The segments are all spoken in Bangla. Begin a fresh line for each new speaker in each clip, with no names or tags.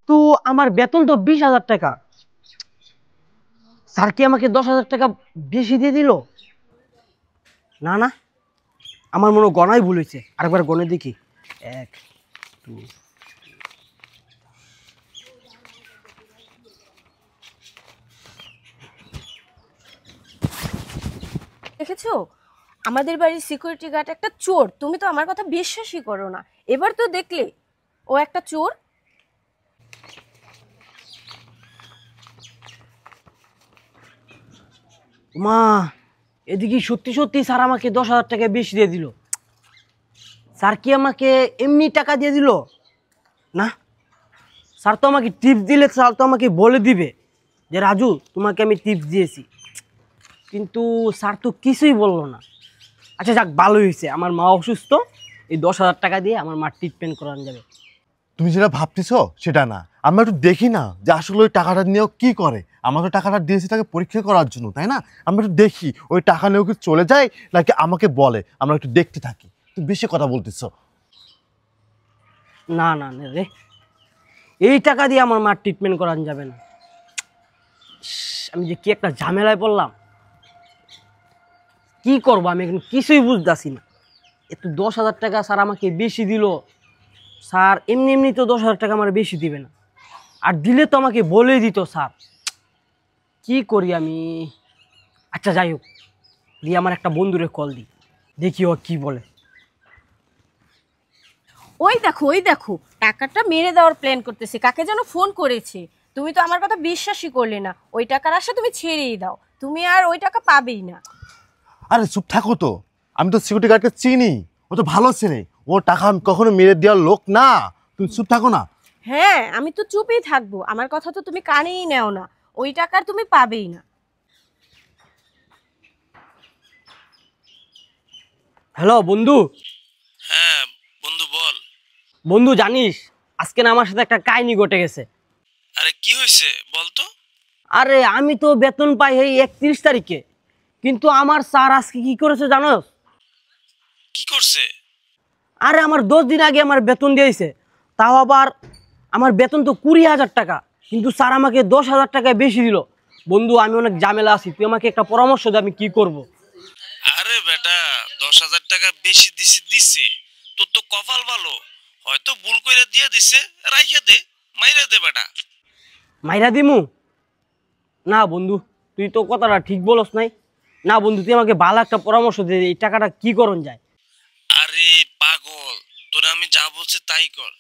তো আমার বেতন তো 20,000 টাকা, স্যার কি আমাকে 10,000 টাকা বেশি দিয়ে দিল? না না, আমার মনে হয় গণাই ভুল হয়েছে, আরেকবার গণে দেখি। এক, দুই।
দেখেছো, আমাদের বাড়ির সিকিউরিটি গার্ড একটা চোর। তুমি তো আমার কথা বিশ্বাসই করো না, এবার তো দেখলে ও একটা চোর।
মা, এদিকে সত্যি সত্যি স্যার আমাকে 10,000 টাকা বেশি দিয়ে দিল। স্যার কি আমাকে এমনি টাকা দিয়ে দিল? না, স্যার তো আমাকে টিপস দিলে স্যার তো আমাকে বলে দিবে যে রাজু তোমাকে আমি টিপস দিয়েছি, কিন্তু স্যার তো কিছুই বললো না। আচ্ছা যাক, ভালো হয়েছে, আমার মা অসুস্থ, এই 10,000 টাকা দিয়ে আমার মার ট্রিটমেন্ট করানো যাবে।
তুমি যেটা ভাবতেছ সেটা না, আমরা একটু দেখি না যে আসলে ওই টাকাটা নিয়েও কি করে। আমরা তো টাকাটা দিয়েছি তাকে পরীক্ষা করার জন্য, তাই না? আমরা একটু দেখি ওই টাকা নিয়েও কি চলে যায় নাকি আমাকে বলে, আমরা একটু দেখতে থাকি। তুমি বেশি কথা বলতেছ।
না না না রে, এই টাকা দিয়ে আমার মার ট্রিটমেন্ট করানো যাবে না। আমি যে কি একটা ঝামেলায় পড়লাম, কি করবো আমি এখন কিছুই বুঝতেছি না। এত 10,000 টাকা স্যার আমাকে বেশি দিল, স্যার এমনি এমনি তো 10,000 টাকা আমার বেশি দিবে না, আর দিলে তো আমাকে বলে দিত স্যার। কি করি আমি? আচ্ছা যাই হোক, দিয়ে আমার একটা বন্ধুরে কল দিই, দেখি ও কি বলে।
ওই দেখো ওই দেখো, টাকাটা মেরে দেওয়ার প্ল্যান করতেছে, কাকে যেন ফোন করেছে। তুমি তো আমার কথা বিশ্বাসই করলে না, ওই টাকার আশা তুমি ছেড়েই দাও, তুমি আর ওই টাকা পাবেই না।
আরে চুপ থাকো তো, আমি তো সিকিউরিটি গার্ডকে চিনি, ও তো ভালো চেনে, ও টাকা কখনো মেরে দেওয়ার লোক না। তুমি চুপ থাকো না।
হ্যাঁ, আমি তো চুপই থাকবো, আমার কথা তো তুমি কানেই নেও না, ওই টাকার তুমি পাবেই না।
হ্যালো বন্ধু।
হ্যাঁ বন্ধু বল।
বন্ধু জানিস, আজকে না আমার সাথে একটা কাহিনী ঘটে গেছে।
আরে কি হয়েছে বল তো।
আরে আমি তো বেতন পাই এই 31 তারিখে, কিন্তু আমার স্যার আজকে কি করেছে জানোস?
কি করছে?
আরে আমার 10 দিন আগে আমার বেতন দিয়েছে, তাও আবার আমার বেতন তো 20,000 টাকা, কিন্তু স্যার আমাকে 10,000 টাকা বেশি দিল। বন্ধু আমি অনেক ঝামেলা আছি, তুই আমাকে একটা পরামর্শ দে, আমি কি করব?
আরে বেটা, 10,000 টাকা বেশি দিছে দিছে, তোর তো কপাল ভালো, হয়তো ভুল কইরা দিয়ে দিছে, রাইখা দে, মাইরা দে বেটা।
মাইরা দিমু? না বন্ধু, তুই তো কথাটা ঠিক বলস নাই। না বন্ধু, তুই আমাকে ভালো একটা পরামর্শ দে, এই টাকাটা কি করণ যায়?
আরে পাগল, তোরা আমি যা বলছে তাই কর।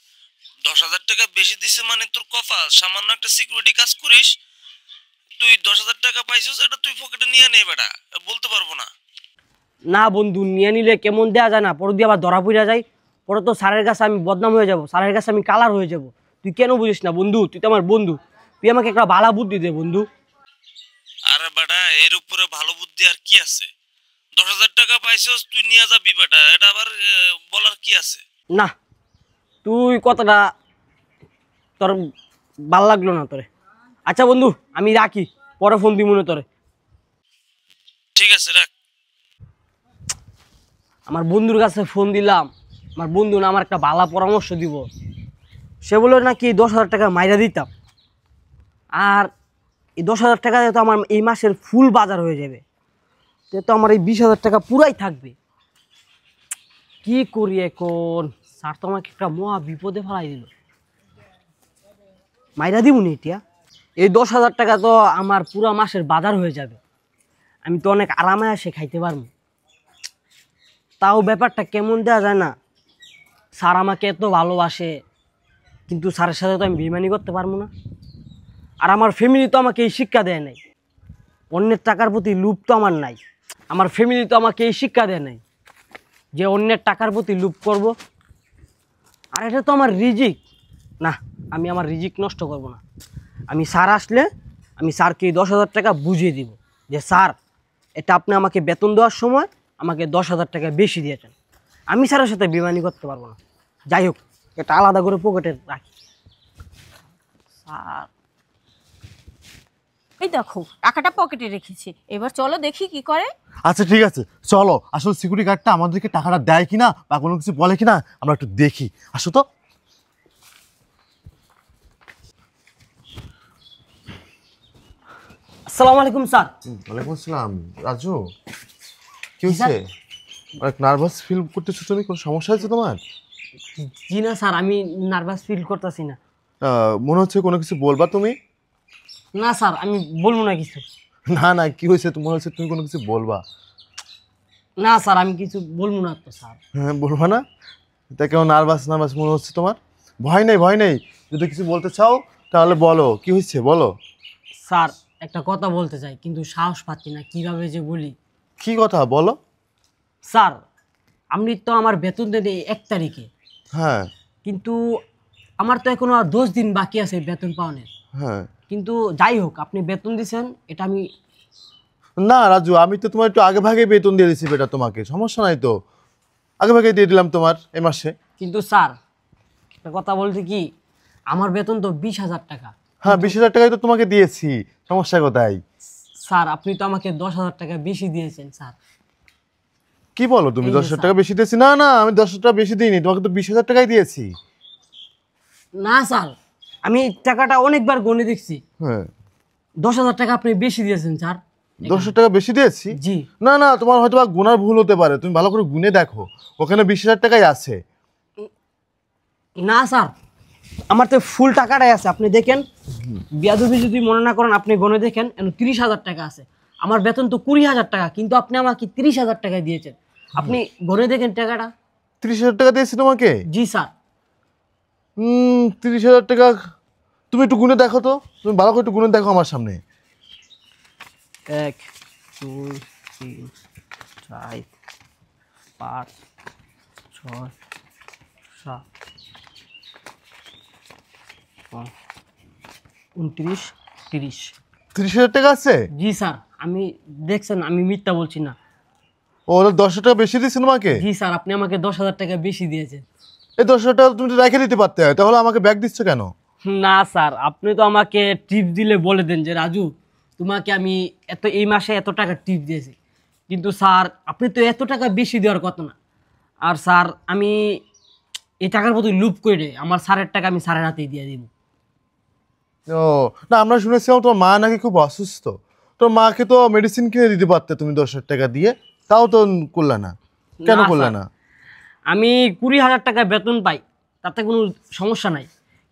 10,000 টাকা বেশি দিছে মানে তোর কপাল, সামান্য একটা সিকিউরিটি কাজ করিস, তুই 10,000 টাকা পাইছিস, এটা তুই পকেটে নিয়ে নে বেটা, বলতে পারবো না।
না বন্ধু, নিয়ে নিলে কেমন দেওয়া যায় না, পরে দিয়ে আবার ধরা পড়া যায়, পরে তো স্যারের কাছে আমি বদনাম হয়ে যাব, স্যারের কাছে আমি কালার হয়ে যাব। তুই কেন বুঝিস না বন্ধু? তুই তো আমার বন্ধু, তুই আমাকে একটা ভালো বুদ্ধি দে বন্ধু।
আরে বেটা, এর উপরে ভালো বুদ্ধি আর কি আছে? 10,000 টাকা পাইছিস, তুই নিয়ে যাবি বেটা, এটা আবার বলার কি আছে?
না, তুই কথাটা তোর ভাল লাগলো না তোরে। আচ্ছা বন্ধু, আমি রাখি, পরে ফোন দিব মনে তোরে।
ঠিক আছে রাখ।
আমার বন্ধুর কাছে ফোন দিলাম, আমার বন্ধু না আমার একটা ভালো পরামর্শ দিব। সে বললো নাকি 10,000 টাকা মাইরা দিতাম, আর এই 10,000 টাকা দিয়ে তো আমার এই মাসের ফুল বাজার হয়ে যাবে, তো আমার এই 20,000 টাকা পুরাই থাকবে। কি করি এখন? স্যার তো আমাকে একটা মহা বিপদে ফেলাই দিল, মাইরা দিব নি এটা। এই 10,000 টাকা তো আমার পুরা মাসের বাজার হয়ে যাবে, আমি তো অনেক আরামে আসে খাইতে পারবো। তাও ব্যাপারটা কেমন দেওয়া যায় না, স্যার আমাকে এত ভালোবাসে, কিন্তু স্যারের সাথে তো আমি বেইমানি করতে পারবো না। আর আমার ফ্যামিলি তো আমাকে এই শিক্ষা দেয় নাই, অন্যের টাকার প্রতি লোভ তো আমার নাই। আমার ফ্যামিলি তো আমাকে এই শিক্ষা দেয় নাই যে অন্যের টাকার প্রতি লোভ করব। আর এটা তো আমার রিজিক না, আমি আমার রিজিক নষ্ট করব না। আমি স্যার আসলে আমি স্যারকে এই 10,000 টাকা বুঝিয়ে দিব যে স্যার, এটা আপনি আমাকে বেতন দেওয়ার সময় আমাকে 10,000 টাকা বেশি দিয়েছেন, আমি স্যারের সাথে বেইমানি করতে পারবো না। যাই হোক, এটা আলাদা করে পকেটে রাখি। স্যার,
এই দেখো টাকাটা পকেটে রেখেছি, এবার চলো দেখি কি করে।
আচ্ছা ঠিক আছে, চলো। আসলে সিকিউরিটি গার্ডটা আমাদেরকে টাকাটা দেয় কিনা বা কোনো কিছু বলে কিনা আমরা একটু দেখি। আসো তো।
আসসালামু আলাইকুম স্যার।
ওয়ালাইকুম আসসালাম। রাজু, কি হচ্ছে? অনেক নার্ভাস ফিল করতেছো তুমি, কোনো সমস্যা হয়েছে তোমার?
জি না স্যার, আমি নার্ভাস ফিল করতেছি না।
মনে হচ্ছে কোনো কিছু বলবা তুমি?
না স্যার, আমি বলবো না কিছু।
না না, কি হয়েছে? মনে হচ্ছে তুমি কোনো কিছু বলবা।
না স্যার, আমি কিছু বলবো না তো স্যার।
হ্যাঁ, বলবা না? তা কেমন নার্ভাস নার্ভাস মনে হচ্ছে তোমার? ভয় নেই, ভয় নেই। যদি কিছু বলতে চাও তাহলে বলো, কি হয়েছে বলো।
স্যার, একটা কথা বলতে চাই কিন্তু সাহস পাচ্ছি না কিভাবে যে বলি।
কি কথা বলো?
স্যার, আপনি তো আমার বেতন দেন এই 1 তারিখে,
হ্যাঁ
কিন্তু আমার তো এখনো আর 10 দিন বাকি আছে বেতন পাওয়ানোর।
হ্যাঁ।
কিন্তু যাই হোক, আপনি বেতন দিয়েছেন, এটা আমি।
না রাজু, আমি তো তোমার একটু আগে ভাগে বেতন দিয়ে দিচ্ছি বেটা, তোমাকে সমস্যা নাই তো, আগে ভাগে দিয়ে দিলাম তোমার এই মাসে।
কিন্তু স্যার, একটা কথা বলতে কি, আমার বেতন তো 20,000 টাকা।
হ্যাঁ, 20,000 টাকাই তো তোমাকে দিয়েছি, সমস্যা কোথায়?
স্যার, আপনি তো আমাকে 10,000 টাকা বেশি দিয়েছেন স্যার।
কি বলো তুমি?
এই যে
10,000 টাকা বেশি দিয়েছি? না না, আমি 10,000 টাকা বেশি দিইনি, তোমাকে তো 20,000 টাকাই দিয়েছি।
না স্যার, আমি টাকাটা অনেকবার গণে দেখছি।
হ্যাঁ,
10,000 টাকা আপনি বেশি দিয়েছেন স্যার।
10,000 টাকা বেশি দিয়েছি?
জি।
না না, তোমার হয়তো বা গুনার ভুল হতে পারে, তুমি ভালো করে গুনে দেখো, ওখানে 20,000 টাকাই আছে।
না স্যার, আমার তো ফুল টাকাটাই আছে, আপনি দেখেন। বিয়াদবি যদি মনে না করেন, আপনি গণে দেখেন, 30,000 টাকা আছে। আমার বেতন তো 20,000 টাকা, কিন্তু আপনি আমাকে 30,000 টাকা দিয়েছেন। আপনি গণে দেখেন টাকাটা।
30,000 টাকা দিয়েছি তোমাকে?
জি স্যার।
30,000 টাকা তুমি একটু গুনে দেখো তো, তুমি ভালো করে একটু গুনে দেখো আমার সামনে।
1 2 3 4 5 6 7 29 30।
30,000 টাকা আছে?
জি স্যার, আমি দেখছেন, আমি মিথ্যা বলছি না।
ও, 10,000 টাকা বেশি দিয়েছে তোমাকে?
জি স্যার, আপনি আমাকে 10,000 টাকা বেশি দিয়েছেন।
এই 10,000 টাকা তুমি তো রেখে দিতে পারতে, তাহলে আমাকে ব্যাগ দিচ্ছ কেন?
না স্যার, আপনি তো আমাকে টিপ দিলে বলে দেন যে রাজু, তোমাকে আমি এই মাসে এত টাকা টিপ দিয়েছি। কিন্তু স্যার, আপনি তো এত টাকা বেশি দেওয়ার কথা না। আর স্যার, আমি এই টাকার প্রতি লুপ করে আমার স্যারের টাকা আমি স্যারের হাতেই দিয়ে দিব।
ও না, আমরা শুনেছিলাম তোমার মা নাকি খুব অসুস্থ, তোর মাকে তো মেডিসিন কিনে দিতে পারতে তুমি 10,000 টাকা দিয়ে, তাও তো করলে না, কেন
না
করলে
স্যার,
না?
আমি 20,000 টাকা বেতন পাই, তাতে কোনো সমস্যা নাই।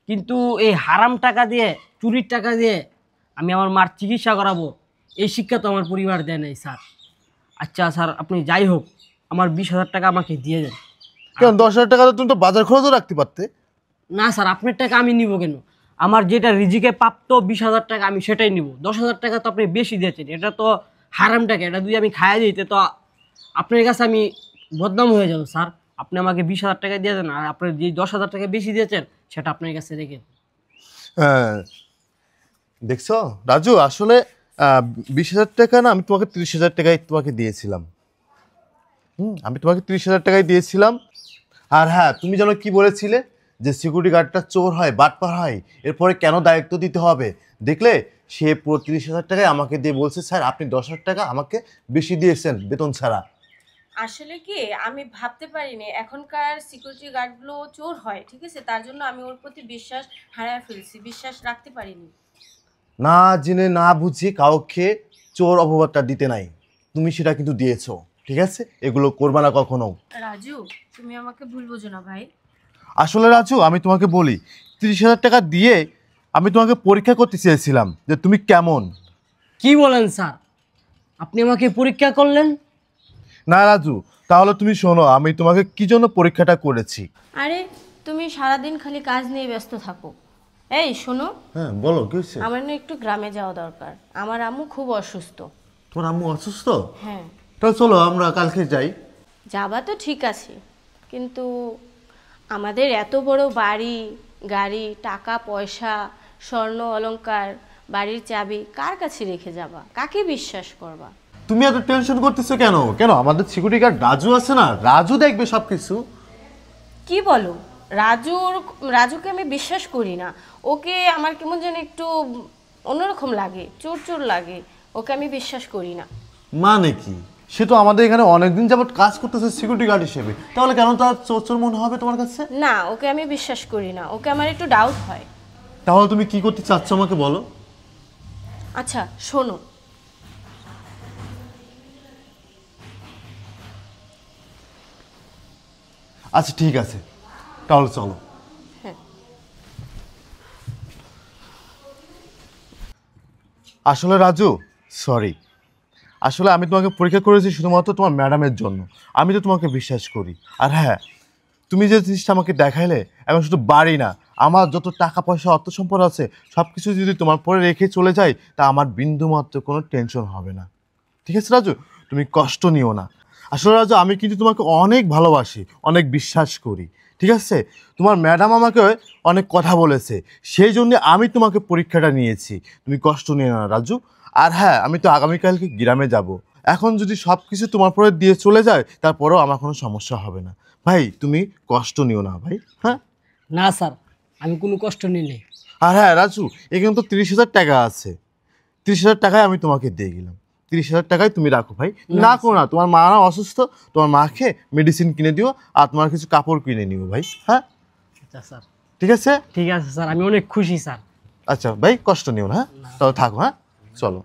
কিন্তু এই হারাম টাকা দিয়ে, চুরির টাকা দিয়ে আমি আমার মার চিকিৎসা করাবো, এই শিক্ষা তো আমার পরিবার দেয় নাই স্যার। আচ্ছা স্যার, আপনি যাই হোক, আমার 20,000 টাকা আমাকে দিয়ে দেন।
কেন 10,000 টাকা তো তুমি তো বাজার খরচও রাখতে পারতে।
না স্যার, আপনার টাকা আমি নিব কেন? আমার যেটা রিজিকে প্রাপ্ত 20,000 টাকা, আমি সেটাই নিব। 10,000 টাকা তো আপনি বেশি দিয়েছেন, এটা তো হারাম টাকা, এটা যদি আমি খাইয়ে দিতে তো আপনার কাছে আমি বদনাম হয়ে যাব স্যার। আপনি আমাকে 20,000 টাকা দিয়ে দেন, আর আপনার যে 10,000 টাকা বেশি দিয়েছেন সেটা আপনার কাছে রেখে।
হ্যাঁ, দেখছো রাজু, আসলে 20,000 টাকা না, আমি তোমাকে 30,000 টাকাই তোমাকে দিয়েছিলাম। আমি তোমাকে 30,000 টাকাই দিয়েছিলাম। আর হ্যাঁ, তুমি যেন কি বলেছিলে যে সিকিউরিটি গার্ডটা চোর হয়, বাটপার হয়, এরপরে কেন দায়িত্ব দিতে হবে? দেখলে, সে পুরো 30,000 টাকায় আমাকে দিয়ে বলছে স্যার আপনি 10,000 টাকা আমাকে বেশি দিয়েছেন বেতন ছাড়া।
আসলে কি, আমি ভাবতে পারিনি এখনকার সিকিউরিটি গার্ডগুলো চোর হয়, ঠিক আছে? তার জন্য আমি ওর প্রতি বিশ্বাস হারিয়ে ফেলছি, বিশ্বাস রাখতে পারিনি।
না জেনে না বুঝে কাউকে চোর অপবাদটা দিতে নাই, তুমি সেটা কিন্তু দিয়েছো, ঠিক আছে? এগুলো করবা না কখনো।
রাজু, তুমি আমাকে ভুল বোঝো না ভাই।
আসলে রাজু, আমি তোমাকে বলি, 30,000 টাকা দিয়ে আমি তোমাকে পরীক্ষা করতে চেয়েছিলাম যে তুমি কেমন।
কি বলেন স্যার? আপনি আমাকে পরীক্ষা করলেন?
না রাজু, তাহলে তুমি শোনো আমি তোমাকে কি জন্য পরীক্ষাটা করেছি।
আরে, তুমি সারাদিন খালি কাজ নিয়ে ব্যস্ত থাকো। এই শোনো,
হ্যাঁ বলো, কি হয়েছে?
আমার না একটু গ্রামে যাওয়া দরকার, আমার আম্মু খুব অসুস্থ।
তোমার আম্মু অসুস্থ?
হ্যাঁ।
তাহলে চলো আমরা কালকে যাই।
যাবা তো ঠিক আছে, কিন্তু আমাদের এত বড় বাড়ি, গাড়ি, টাকা পয়সা, স্বর্ণ অলংকার, বাড়ির চাবি কার কাছে রেখে যাবা? কাকে বিশ্বাস করবা?
তুমি এত টেনশন করতেছো কেন? কেন আমাদের সিকিউরিটি গার্ড রাজু আছে না, রাজু দেখবে সব কিছু।
কি বলো? রাজুকে আমি বিশ্বাস করি না। ওকে আমার কেমন যেন একটু অন্যরকম লাগে, চোর চোর লাগে। ওকে আমি বিশ্বাস করি না।
মানে কি? সে তো আমাদের এখানে অনেকদিন যাবত কাজ করতেছে সিকিউরিটি গার্ড হিসেবে, তাহলে কেন তার চোর চোর মনে হবে তোমার কাছে?
না, ওকে আমি বিশ্বাস করি না। ওকে আমার একটু ডাউট হয়।
তাহলে তুমি কি করতে চাচ্ছ আমাকে বলো।
আচ্ছা শোনো,
আচ্ছা ঠিক আছে, তাহলে চলো।
হ্যাঁ।
আসলে রাজু, সরি, আসলে আমি তোমাকে পরীক্ষা করেছি শুধুমাত্র তোমার ম্যাডামের জন্য। আমি তো তোমাকে বিশ্বাস করি। আর হ্যাঁ, তুমি যে জিনিসটা আমাকে দেখাইলে, এখন শুধু বাড়ি না, আমার যত টাকা পয়সা অর্থ সম্পদ আছে সব কিছু যদি তোমার পরে রেখে চলে যায়, তা আমার বিন্দুমাত্র কোনো টেনশন হবে না। ঠিক আছে রাজু, তুমি কষ্ট নিও না। আসলে রাজু, আমি কিন্তু তোমাকে অনেক ভালোবাসি, অনেক বিশ্বাস করি। ঠিক আছে, তোমার ম্যাডাম আমাকে অনেক কথা বলেছে, সেই জন্য আমি তোমাকে পরীক্ষাটা নিয়েছি। তুমি কষ্ট নিও না রাজু। আর হ্যাঁ, আমি তো আগামীকালকে গ্রামে যাব। এখন যদি সব কিছু তোমার পরে দিয়ে চলে যায়, তারপরেও আমার কোনো সমস্যা হবে না। ভাই তুমি কষ্ট নিও না ভাই। হ্যাঁ,
না স্যার, আমি কোনো কষ্ট নিই নাই।
আর হ্যাঁ রাজু, এখানে তো 30,000 টাকা আছে। 30,000 টাকায় আমি তোমাকে দিয়ে গেলাম। 30,000 টাকায় তুমি রাখো ভাই। না করো না, তোমার মা না অসুস্থ, তোমার মাকে মেডিসিন কিনে দিও, আর তোমার কিছু কাপড় কিনে নিও ভাই। হ্যাঁ
আচ্ছা স্যার।
ঠিক আছে।
ঠিক আছে স্যার, আমি অনেক খুশি স্যার।
আচ্ছা ভাই, কষ্ট নিও না। হ্যাঁ, তাহলে থাকো। হ্যাঁ, চলো।